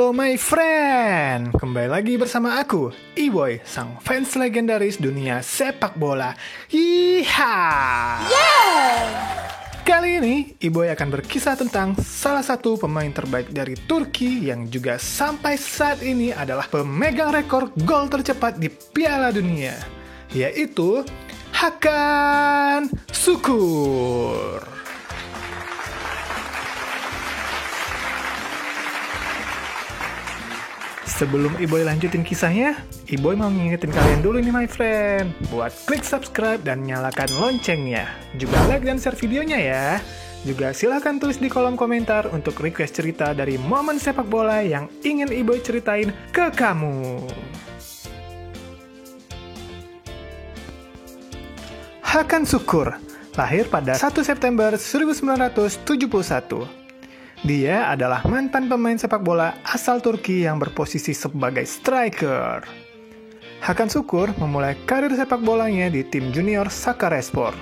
Halo my friend, kembali lagi bersama aku, Iboy, sang fans legendaris dunia sepak bola. Yeay! Kali ini, Iboy akan berkisah tentang salah satu pemain terbaik dari Turki yang juga sampai saat ini adalah pemegang rekor gol tercepat di Piala Dunia, yaitu Hakan Şükür. Sebelum Iboy lanjutin kisahnya, Iboy mau ngingetin kalian dulu nih my friend, buat klik subscribe dan nyalakan loncengnya. Juga like dan share videonya ya. Juga silahkan tulis di kolom komentar untuk request cerita dari momen sepak bola yang ingin Iboy ceritain ke kamu. Hakan Şükür lahir pada 1 September 1971. Dia adalah mantan pemain sepak bola asal Turki yang berposisi sebagai striker. Hakan Şükür memulai karir sepak bolanya di tim junior Sakaryaspor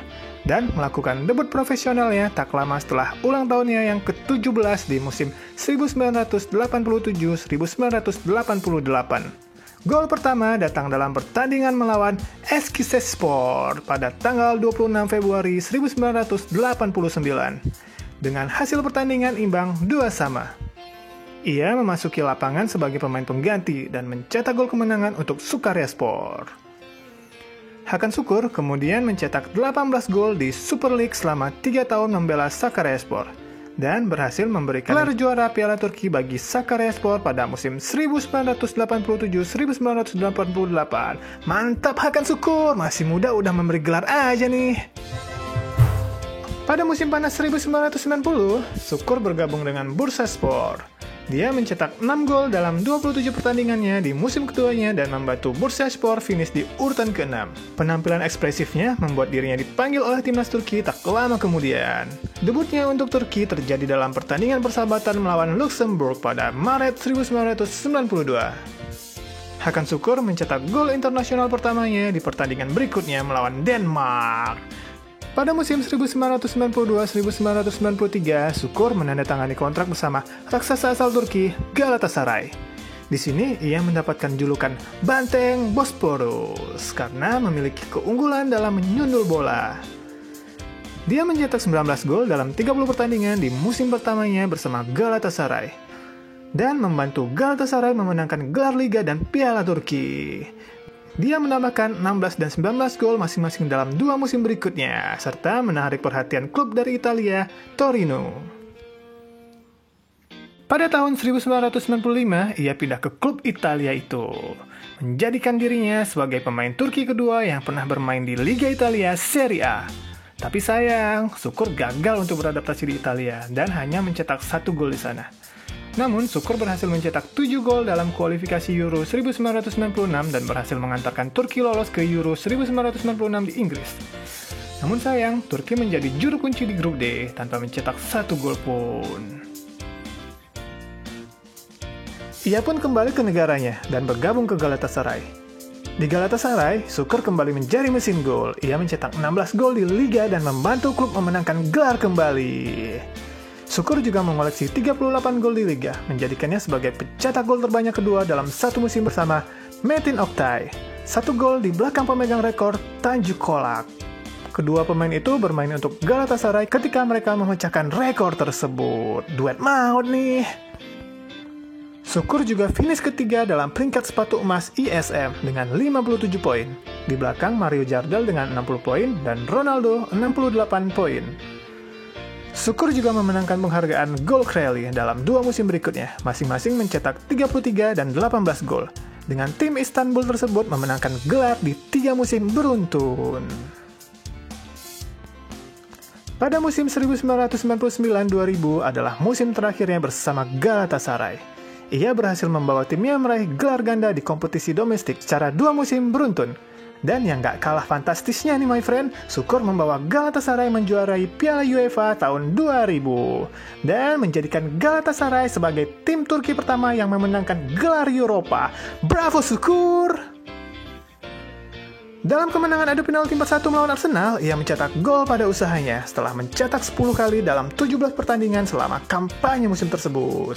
dan melakukan debut profesionalnya tak lama setelah ulang tahunnya yang ke-17 di musim 1987-1988. Gol pertama datang dalam pertandingan melawan Eskişehirspor pada tanggal 26 Februari 1989. Dengan hasil pertandingan imbang 2-2. Ia memasuki lapangan sebagai pemain pengganti dan mencetak gol kemenangan untuk Sakaryaspor. Hakan Şükür kemudian mencetak 18 gol di Super League selama 3 tahun membela Sakaryaspor dan berhasil memberikan gelar juara Piala Turki bagi Sakaryaspor pada musim 1987-1988. Mantap Hakan Şükür, masih muda udah memberi gelar aja nih. Pada musim panas 1990, Şükür bergabung dengan Bursaspor. Dia mencetak 6 gol dalam 27 pertandingannya di musim keduanya dan membantu Bursaspor finish di urutan ke-6. Penampilan ekspresifnya membuat dirinya dipanggil oleh timnas Turki tak lama kemudian. Debutnya untuk Turki terjadi dalam pertandingan persahabatan melawan Luxembourg pada Maret 1992. Hakan Şükür mencetak gol internasional pertamanya di pertandingan berikutnya melawan Denmark. Pada musim 1992-1993, Şükür menandatangani kontrak bersama raksasa asal Turki, Galatasaray. Di sini ia mendapatkan julukan Banteng Bosporus karena memiliki keunggulan dalam menyundul bola. Dia mencetak 19 gol dalam 30 pertandingan di musim pertamanya bersama Galatasaray dan membantu Galatasaray memenangkan gelar Liga dan Piala Turki. Dia menambahkan 16 dan 19 gol masing-masing dalam 2 musim berikutnya, serta menarik perhatian klub dari Italia, Torino. Pada tahun 1995, ia pindah ke klub Italia itu, menjadikan dirinya sebagai pemain Turki kedua yang pernah bermain di Liga Italia Serie A. Tapi sayang, Şükür gagal untuk beradaptasi di Italia dan hanya mencetak 1 gol di sana. Namun, Şükür berhasil mencetak 7 gol dalam kualifikasi Euro 1996 dan berhasil mengantarkan Turki lolos ke Euro 1996 di Inggris. Namun sayang, Turki menjadi juru kunci di grup D tanpa mencetak 1 gol pun. Ia pun kembali ke negaranya dan bergabung ke Galatasaray. Di Galatasaray, Şükür kembali menjadi mesin gol. Ia mencetak 16 gol di Liga dan membantu klub memenangkan gelar kembali. Şükür juga mengoleksi 38 gol di Liga, menjadikannya sebagai pencetak gol terbanyak kedua dalam satu musim bersama Metin Oktay. 1 gol di belakang pemegang rekor Tanju Kolak. Kedua pemain itu bermain untuk Galatasaray ketika mereka memecahkan rekor tersebut. Duet maut nih. Şükür juga finish ketiga dalam peringkat sepatu emas ISM dengan 57 poin. Di belakang Mario Jardel dengan 60 poin dan Ronaldo 68 poin. Şükür juga memenangkan penghargaan Gol Kralj dalam 2 musim berikutnya, masing-masing mencetak 33 dan 18 gol. Dengan tim Istanbul tersebut memenangkan gelar di 3 musim beruntun. Pada musim 1999-2000 adalah musim terakhirnya bersama Galatasaray. Ia berhasil membawa timnya meraih gelar ganda di kompetisi domestik secara 2 musim beruntun. Dan yang gak kalah fantastisnya nih my friend, Şükür membawa Galatasaray menjuarai Piala UEFA tahun 2000 dan menjadikan Galatasaray sebagai tim Turki pertama yang memenangkan gelar Eropa. Bravo Şükür! Dalam kemenangan adu penalti 4-1 melawan Arsenal, ia mencetak gol pada usahanya setelah mencetak 10 kali dalam 17 pertandingan selama kampanye musim tersebut.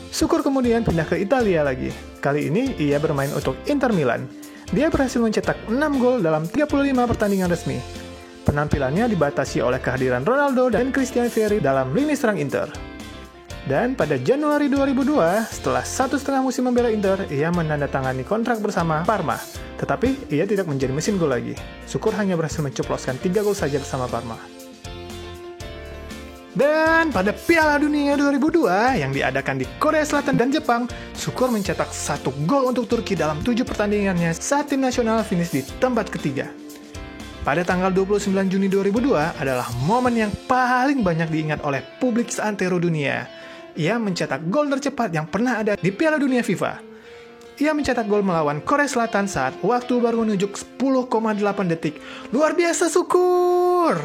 Syukur kemudian pindah ke Italia lagi. Kali ini ia bermain untuk Inter Milan. Dia berhasil mencetak 6 gol dalam 35 pertandingan resmi. Penampilannya dibatasi oleh kehadiran Ronaldo dan Christian Vieri dalam lini serang Inter. Dan pada Januari 2002, setelah 1,5 musim membela Inter, ia menandatangani kontrak bersama Parma. Tetapi ia tidak menjadi mesin gol lagi. Syukur hanya berhasil menceploskan 3 gol saja bersama Parma. Dan pada Piala Dunia 2002 yang diadakan di Korea Selatan dan Jepang, Syukur mencetak 1 gol untuk Turki dalam 7 pertandingannya saat tim nasional finish di tempat ketiga. Pada tanggal 29 Juni 2002 adalah momen yang paling banyak diingat oleh publik seantero dunia. Ia mencetak gol tercepat yang pernah ada di Piala Dunia FIFA. Ia mencetak gol melawan Korea Selatan saat waktu baru menunjuk 10,8 detik. Luar biasa, Syukur!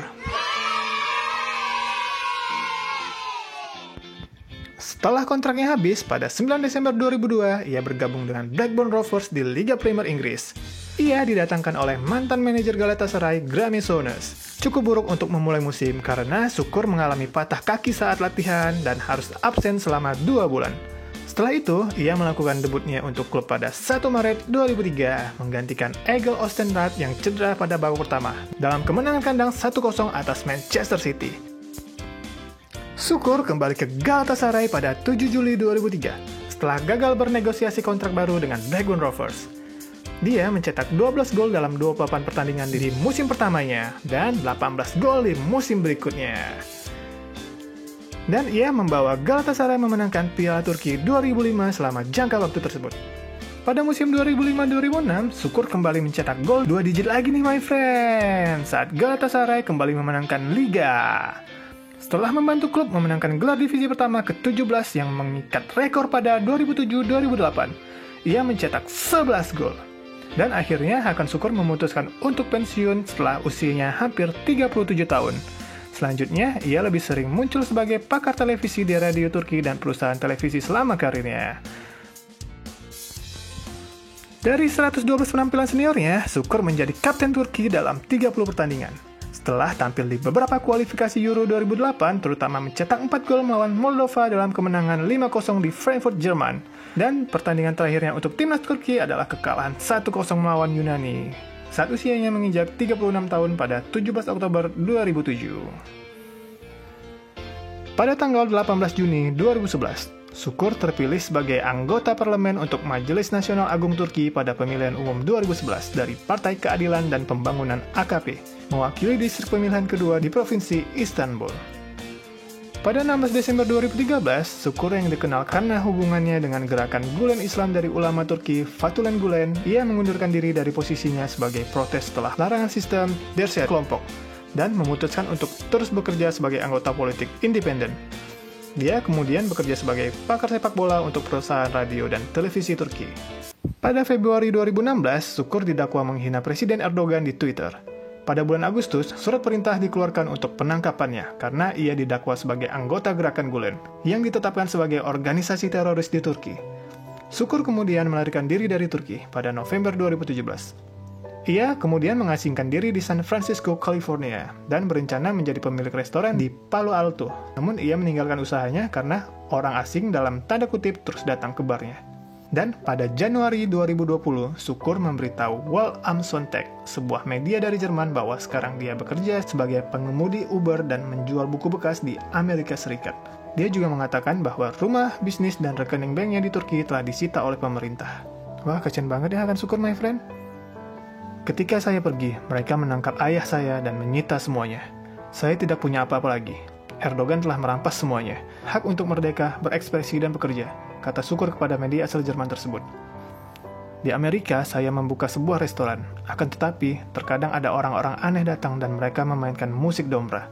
Setelah kontraknya habis, pada 9 Desember 2002, ia bergabung dengan Blackburn Rovers di Liga Premier Inggris. Ia didatangkan oleh mantan manajer Galatasaray, Graeme Souness. Cukup buruk untuk memulai musim karena Syukur mengalami patah kaki saat latihan dan harus absen selama 2 bulan. Setelah itu, ia melakukan debutnya untuk klub pada 1 Maret 2003, menggantikan Egil Oostenrad yang cedera pada babak pertama, dalam kemenangan kandang 1-0 atas Manchester City. Syukur kembali ke Galatasaray pada 7 Juli 2003, setelah gagal bernegosiasi kontrak baru dengan Blackburn Rovers. Dia mencetak 12 gol dalam 28 pertandingan di musim pertamanya, dan 18 gol di musim berikutnya. Dan ia membawa Galatasaray memenangkan Piala Turki 2005 selama jangka waktu tersebut. Pada musim 2005-2006, Syukur kembali mencetak gol 2 digit lagi nih my friend, saat Galatasaray kembali memenangkan Liga. Setelah membantu klub memenangkan gelar divisi pertama ke-17 yang mengikat rekor pada 2007-2008, ia mencetak 11 gol. Dan akhirnya Hakan Şükür memutuskan untuk pensiun setelah usianya hampir 37 tahun. Selanjutnya, ia lebih sering muncul sebagai pakar televisi di radio Turki dan perusahaan televisi selama karirnya. Dari 112 penampilan seniornya, Şükür menjadi kapten Turki dalam 30 pertandingan. Setelah tampil di beberapa kualifikasi Euro 2008, terutama mencetak 4 gol melawan Moldova dalam kemenangan 5-0 di Frankfurt, Jerman. Dan pertandingan terakhirnya untuk timnas Turki adalah kekalahan 1-0 melawan Yunani saat usianya menginjak 36 tahun pada 17 Oktober 2007. Pada tanggal 18 Juni 2011, Şükür terpilih sebagai anggota parlemen untuk Majelis Nasional Agung Turki pada pemilihan umum 2011 dari Partai Keadilan dan Pembangunan AKP, mewakili distrik pemilihan kedua di Provinsi Istanbul. Pada 16 Desember 2013, Şükür yang dikenal karena hubungannya dengan gerakan Gulen Islam dari ulama Turki, Fethullah Gulen, ia mengundurkan diri dari posisinya sebagai protes setelah larangan sistem Derset kelompok, dan memutuskan untuk terus bekerja sebagai anggota politik independen. Dia kemudian bekerja sebagai pakar sepak bola untuk perusahaan radio dan televisi Turki. Pada Februari 2016, Şükür didakwa menghina Presiden Erdogan di Twitter. Pada bulan Agustus, surat perintah dikeluarkan untuk penangkapannya karena ia didakwa sebagai anggota gerakan Gulen yang ditetapkan sebagai organisasi teroris di Turki. Şükür kemudian melarikan diri dari Turki pada November 2017. Ia kemudian mengasingkan diri di San Francisco, California, dan berencana menjadi pemilik restoran di Palo Alto. Namun ia meninggalkan usahanya karena orang asing dalam tanda kutip terus datang ke barnya. Dan pada Januari 2020, Şükür memberitahu Welt am Sonntag, sebuah media dari Jerman, bahwa sekarang dia bekerja sebagai pengemudi Uber dan menjual buku bekas di Amerika Serikat. Dia juga mengatakan bahwa rumah, bisnis, dan rekening banknya di Turki telah disita oleh pemerintah. Wah, kasian banget ya Hakan Şükür, my friend. Ketika saya pergi, mereka menangkap ayah saya dan menyita semuanya. Saya tidak punya apa-apa lagi. Erdogan telah merampas semuanya. Hak untuk merdeka, berekspresi, dan bekerja, kata Şükür kepada media asal Jerman tersebut. Di Amerika, saya membuka sebuah restoran. Akan tetapi, terkadang ada orang-orang aneh datang dan mereka memainkan musik dombra.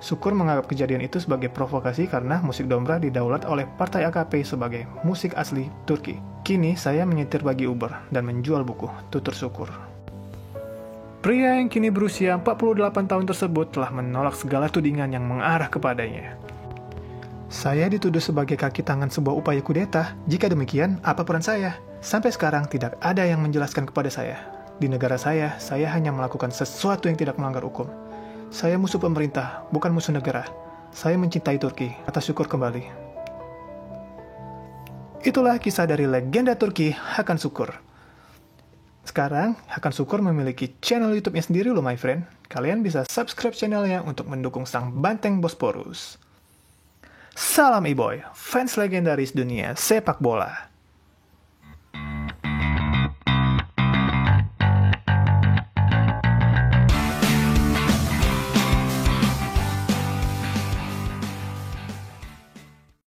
Şükür menganggap kejadian itu sebagai provokasi karena musik dombra didaulat oleh Partai AKP sebagai musik asli Turki. Kini, saya menyetir bagi Uber dan menjual buku, tutur Şükür. Pria yang kini berusia 48 tahun tersebut telah menolak segala tudingan yang mengarah kepadanya. Saya dituduh sebagai kaki tangan sebuah upaya kudeta. Jika demikian, apa peran saya? Sampai sekarang tidak ada yang menjelaskan kepada saya. Di negara saya hanya melakukan sesuatu yang tidak melanggar hukum. Saya musuh pemerintah, bukan musuh negara. Saya mencintai Turki, kata Şükür kembali. Itulah kisah dari legenda Turki Hakan Şükür. Sekarang, Hakan Şükür memiliki channel YouTube-nya sendiri loh my friend. Kalian bisa subscribe channelnya untuk mendukung sang banteng Bosporus. Salam e-boy, fans legendaris dunia sepak bola.